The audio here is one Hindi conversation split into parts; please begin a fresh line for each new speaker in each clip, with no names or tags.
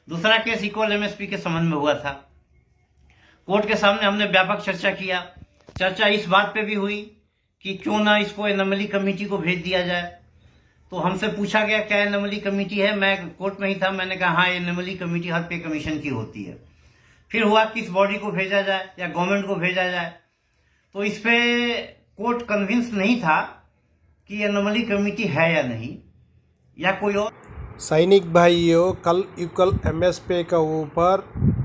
दूसरा केस इक्वल एमएसपी के संबंध में हुआ था। कोर्ट के सामने हमने व्यापक चर्चा किया। चर्चा इस बात पे भी हुई कि क्यों ना इसको एनोमली कमेटी को भेज दिया जाए। तो हमसे पूछा गया क्या एनोमली कमेटी है। मैं कोर्ट में ही था, मैंने कहा हाँ एनोमली कमेटी हर पे कमीशन की होती है। फिर हुआ किस बॉडी को भेजा जाए या गवर्नमेंट को भेजा जाए। तो इस पे कोर्ट कन्विंस नहीं था कि एनोमली कमेटी है या नहीं या कोई और।
सैनिक भाइयों, कल इक्वल एमएसपी के ऊपर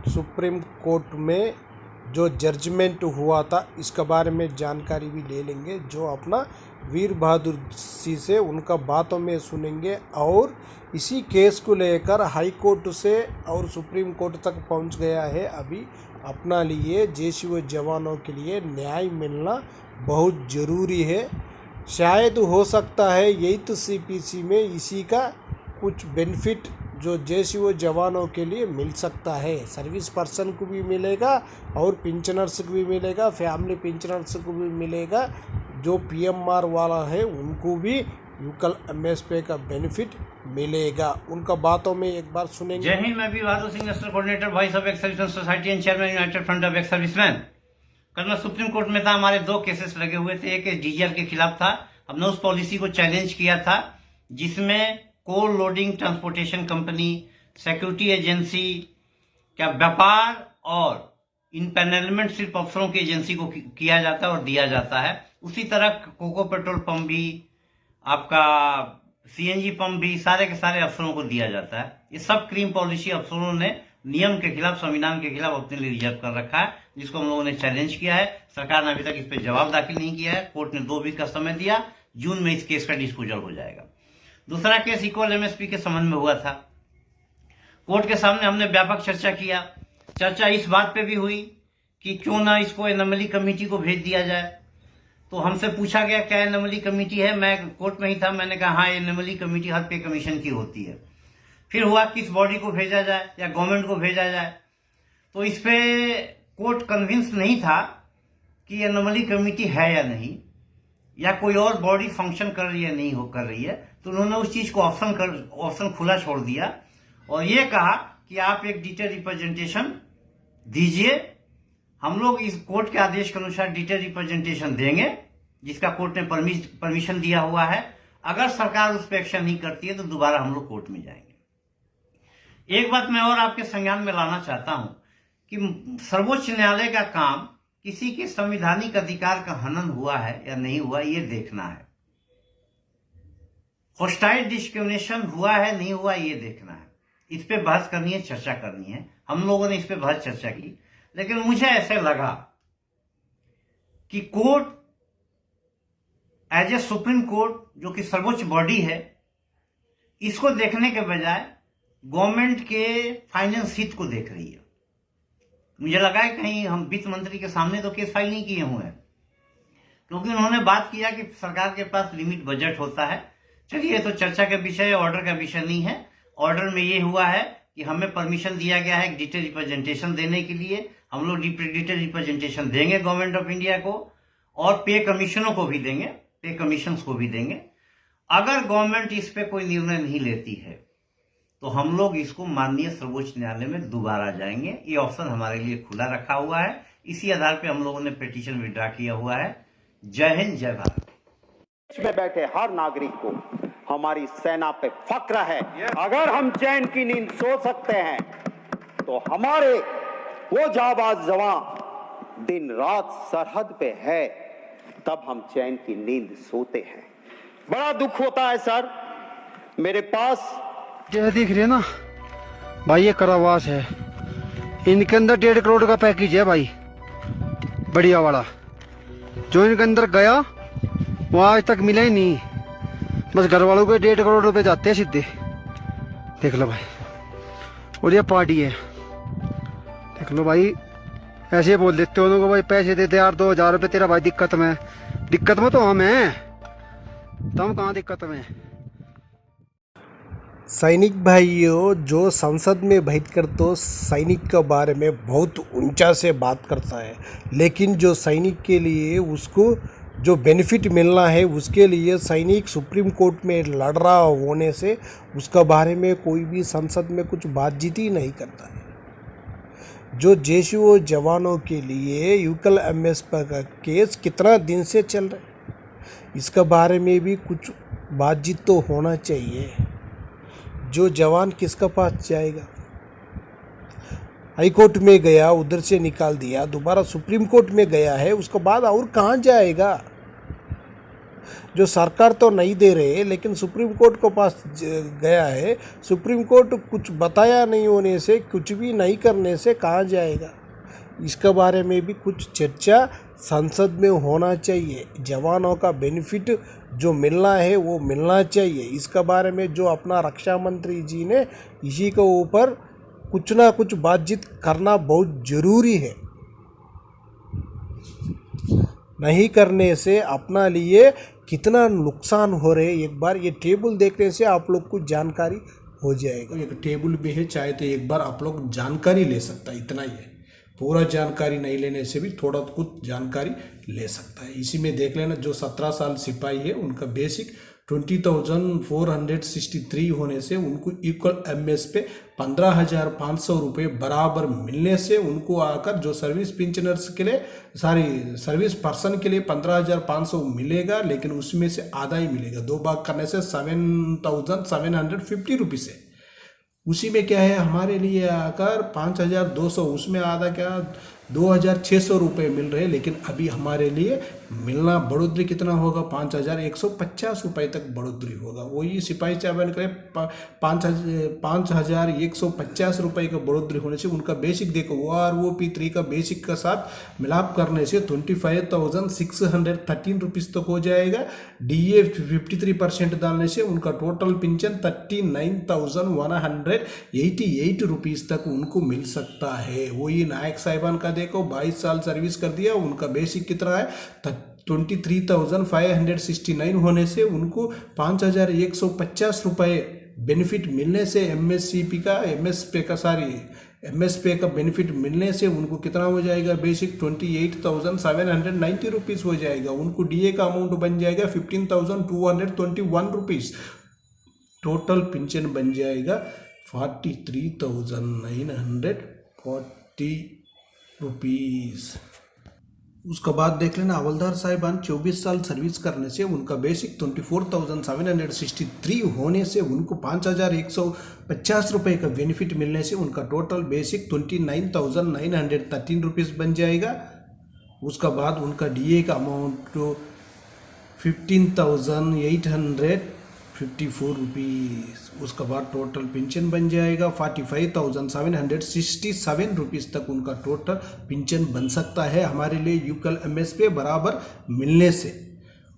सुप्रीम कोर्ट में जो जजमेंट हुआ था इसके बारे में जानकारी भी ले लेंगे, जो अपना वीर बहादुर जी से उनका बातों में सुनेंगे। और इसी केस को लेकर हाई कोर्ट से और सुप्रीम कोर्ट तक पहुंच गया है। अभी अपना लिए जैश व जवानों के लिए न्याय मिलना बहुत ज़रूरी है। शायद हो सकता है यही तो सीपीसी में इसी का कुछ बेनिफिट जो जैश व जवानों के लिए मिल सकता है। सर्विस पर्सन को भी मिलेगा और पेंशनर्स को भी मिलेगा, फैमिली पेंशनर्स को भी मिलेगा। जो पीएमआर वाला है उनको भी यूकल एमएसपी का बेनिफिट मिलेगा। उनका बातों में एक बार सुनेंगे।
जय हिंद। मैं भी Bahadur Singh, national coordinator voice of ex serviceman society and chairman united front of ex serviceman. कल मैं सुप्रीम कोर्ट में था, हमारे 2 केसेस लगे हुए थे। एक डीजीआर के खिलाफ था। हमने उस पॉलिसी को चैलेंज किया था जिसमें coal loading transportation company, security agency का व्यापार और इनपैनलमेंट सिर्फ अफसरों की एजेंसी को किया जाता है और दिया जाता है। उसी तरह कोको पेट्रोल पंप भी, आपका सीएनजी पंप भी सारे के सारे अफसरों को दिया जाता है। ये सब क्रीम पॉलिसी अफसरों ने नियम के खिलाफ, संविधान के खिलाफ अपने लिए रिजर्व कर रखा है, जिसको हम लोगों ने चैलेंज किया है। सरकार ने अभी तक इस पर जवाब दाखिल नहीं किया है। कोर्ट ने 2 वीक का समय दिया, जून में इस केस का डिस्पोजल हो जाएगा। दूसरा केस इक्वल एमएसपी के संबंध में हुआ था। कोर्ट के सामने हमने व्यापक चर्चा किया। चर्चा इस बात पे भी हुई कि क्यों ना इसको एनोमली कमेटी को भेज दिया जाए। तो हमसे पूछा गया क्या एनोमली कमेटी है। मैं कोर्ट में ही था, मैंने कहा हाँ एनोमली कमेटी हर पे कमीशन की होती है। फिर हुआ किस बॉडी को भेजा जाए या गवर्नमेंट को भेजा जाए। तो इस पे कोर्ट कन्विंस नहीं था कि एनोमली कमेटी है या नहीं या कोई और बॉडी फंक्शन कर रही है नहीं हो कर रही है। तो उन्होंने उस चीज को ऑप्शन खुला छोड़ दिया और ये कहा कि आप एक डिटेल रिप्रेजेंटेशन दीजिए। हम लोग इस कोर्ट के आदेश के अनुसार डिटेल रिप्रेजेंटेशन देंगे, जिसका कोर्ट ने परमिशन दिया हुआ है। अगर सरकार उस पर एक्शन नहीं करती है तो दोबारा हम लोग कोर्ट में जाएंगे। एक बात मैं और आपके संज्ञान में लाना चाहता हूं कि सर्वोच्च न्यायालय का काम किसी के संवैधानिक अधिकार का हनन हुआ है या नहीं हुआ ये देखना है। होस्टाइल डिस्क्रिमिनेशन हुआ है नहीं हुआ ये देखना है। इस पे बहस करनी है, चर्चा करनी है। हम लोगों ने इस पे बहुत चर्चा की, लेकिन मुझे ऐसे लगा कि court as a supreme court, जो कि सर्वोच्च बॉडी है, इसको देखने के बजाय गवर्नमेंट के फाइनेंस हित को देख रही है। मुझे लगा है कहीं हम वित्त मंत्री के सामने तो केस फाइल नहीं किए हुए हैं, क्योंकि उन्होंने बात किया कि सरकार के पास लिमिट बजट होता है। चलिए, तो चर्चा का विषय है, ऑर्डर का विषय नहीं है। ऑर्डर में ये हुआ है कि हमें परमिशन दिया गया है डिटेल रिप्रेजेंटेशन देने के लिए। हम लोग डिटेल रिप्रेजेंटेशन देंगे गवर्नमेंट ऑफ इंडिया को और पे कमीशनों को भी देंगे, पे कमीशन को भी देंगे। अगर गवर्नमेंट इस पे कोई निर्णय नहीं लेती है तो हम लोग इसको माननीय सर्वोच्च न्यायालय में दोबारा जाएंगे। ये ऑप्शन हमारे लिए खुला रखा हुआ है। इसी आधार पे हम लोगों ने पिटीशन विड्रा किया हुआ है। जय हिंद, जय भारत।
देश में बैठे हर नागरिक को हमारी सेना पे फक्र है। अगर हम चैन की नींद सो सकते हैं तो हमारे वो जाबाज जवान दिन रात सरहद पे है, तब हम चैन की नींद सोते हैं। बड़ा दुख होता है सर, मेरे पास
ये दिख रही है ना भाई, ये करावास है। इनके अंदर 1.5 करोड़ का पैकेज है भाई, बढ़िया वाला। जो इनके अंदर गया वो आज तक मिला ही नहीं। बस घर वालों के 1.5 करोड़ रुपए जाते हैं सीधे, देख लो भाई। और ये पार्टी है, देख लो भाई। ऐसे बोल देते हो उनको भाई पैसे देते यार 2000 रुपये तेरा भाई दिक्कत में तो हम हैं, तुम कहाँ दिक्कत में।
सैनिक भाइयों, जो संसद में बैठकर तो सैनिक के बारे में बहुत ऊंचा से बात करता है, लेकिन जो सैनिक के लिए उसको जो बेनिफिट मिलना है उसके लिए सैनिक सुप्रीम कोर्ट में लड़ रहा होने से उसका बारे में कोई भी संसद में कुछ बातचीत ही नहीं करता है। जो जेसीओ जवानों के लिए यूकल एमएस का केस कितना दिन से चल रहा है, इसका बारे में भी कुछ बातचीत तो होना चाहिए। जो जवान किसका पास जाएगा? हाई कोर्ट में गया, उधर से निकाल दिया, दोबारा सुप्रीम कोर्ट में गया है, उसके बाद और कहाँ जाएगा? जो सरकार तो नहीं दे रहे लेकिन सुप्रीम कोर्ट को पास गया है, सुप्रीम कोर्ट कुछ बताया नहीं होने से, कुछ भी नहीं करने से कहाँ जाएगा? इसके बारे में भी कुछ चर्चा संसद में होना चाहिए। जवानों का बेनिफिट जो मिलना है वो मिलना चाहिए। इसके बारे में जो अपना रक्षा मंत्री जी ने इसी के ऊपर कुछ ना कुछ बातचीत करना बहुत ज़रूरी है। नहीं करने से अपना लिए कितना नुकसान हो रहे, एक बार ये टेबल देखने से आप लोग को जानकारी हो जाएगा। एक टेबल भी है, चाहे तो एक बार आप लोग जानकारी ले सकता है, इतना ही है। पूरा जानकारी नहीं लेने से भी थोड़ा कुछ जानकारी ले सकता है। इसी में देख लेना, जो 17 साल सिपाही है उनका बेसिक 20,463 होने से उनको इक्वल एमएस पे 15,500 रुपये बराबर मिलने से उनको आकर जो सर्विस पेंशनर्स के लिए सर्विस पर्सन के लिए 15,500 मिलेगा, लेकिन उसमें से आधा ही मिलेगा। 2 भाग करने से 7,750 रुपीज़ है। उसी में क्या है, हमारे लिए आकर 5,200, उसमें आधा क्या 2,600 रुपये मिल रहे हैं, लेकिन अभी हमारे लिए मिलना बढ़ोतरी कितना होगा? 5,150 रुपये तक बढ़ोतरी होगा। वही सिपाही चावल के 5,150 रुपये का बढ़ोतरी होने से उनका बेसिक देखो OROP3 का बेसिक का साथ मिलाप करने से 25,613 रुपीज़ तक हो जाएगा। DA 53% डालने से उनका टोटल पेंशन 39,188 रुपीज़ तक उनको मिल सकता है। वही नायक साहिबान का देखो 22 साल सर्विस कर दिया, उनका बेसिक कितना है 23,569 होने से उनको 5,150 रुपये बेनिफिट मिलने से MSP का बेनिफिट मिलने से उनको कितना हो जाएगा? बेसिक 28,790 रुपीज़ हो जाएगा। उनको DA का अमाउंट बन जाएगा 15,221 रुपीज़। टोटल पेंशन बन जाएगा 43,940 रुपीज़। उसके बाद देख लेना, हवलदार साहिबान 24 साल सर्विस करने से उनका बेसिक 24,763 होने से उनको 5,150 रुपये का बेनिफिट मिलने से उनका टोटल बेसिक 29,913 रुपीज़ बन जाएगा। उसका बाद उनका DA का अमाउंट 15,854 रुपीज़। उसके बाद टोटल पेंशन बन जाएगा 45,767 रुपीज़ तक उनका टोटल पेंशन बन सकता है हमारे लिए यूकल एमएस पे बराबर मिलने से।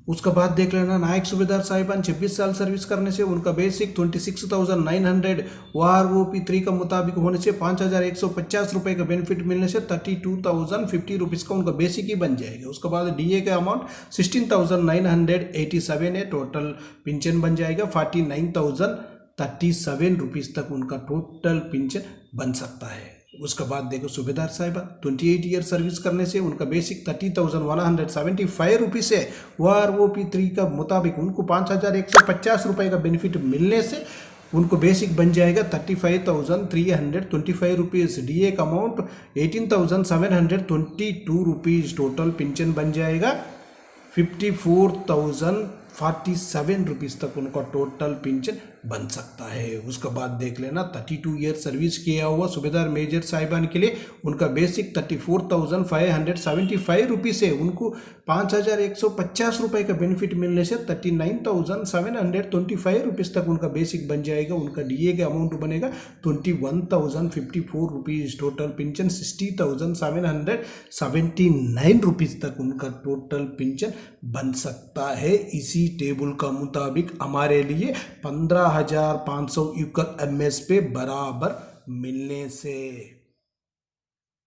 उसके बाद देख लेना, नायक सूबेदार साहिबान 26 साल सर्विस करने से उनका बेसिक 26,900 OROP3 का मुताबिक होने से 5,150 रुपये का बेनिफिट मिलने से 32,050 रुपीज़ का उनका बेसिक ही बन जाएगा। उसके बाद DA का अमाउंट 16,987 है, टोटल पेंशन बन जाएगा 49,037 रुपीज़ तक उनका टोटल पेंशन बन सकता है। उसके बाद देखो सूबेदार साहिबा 28 ईयर सर्विस करने से उनका बेसिक 30,175 रुपीज़ है। OROP3 का मुताबिक उनको 5,150 रुपये का बेनिफिट मिलने से उनको बेसिक बन जाएगा 35,325 रुपीज़। DA का अमाउंट 18,722 रुपीज़। टोटल पेंशन बन जाएगा 54,047 रुपीज़ तक उनका टोटल पेंशन बन सकता है। उसके बाद देख लेना, 32 ईयर सर्विस किया हुआ सूबेदार मेजर साहिबान के लिए उनका बेसिक 34,575 रुपीज़ है। उनको 5,150 रुपये का बेनिफिट मिलने से 39,725 रुपीज़ तक उनका बेसिक बन जाएगा। उनका DA का अमाउंट बनेगा 21,054 रुपीज़। टोटल पेंशन 60,779 रुपीज़ तक उनका टोटल पेंशन बन सकता है। इसी टेबल का मुताबिक हमारे लिए 15,500 यूकल एमएस पे बराबर मिलने से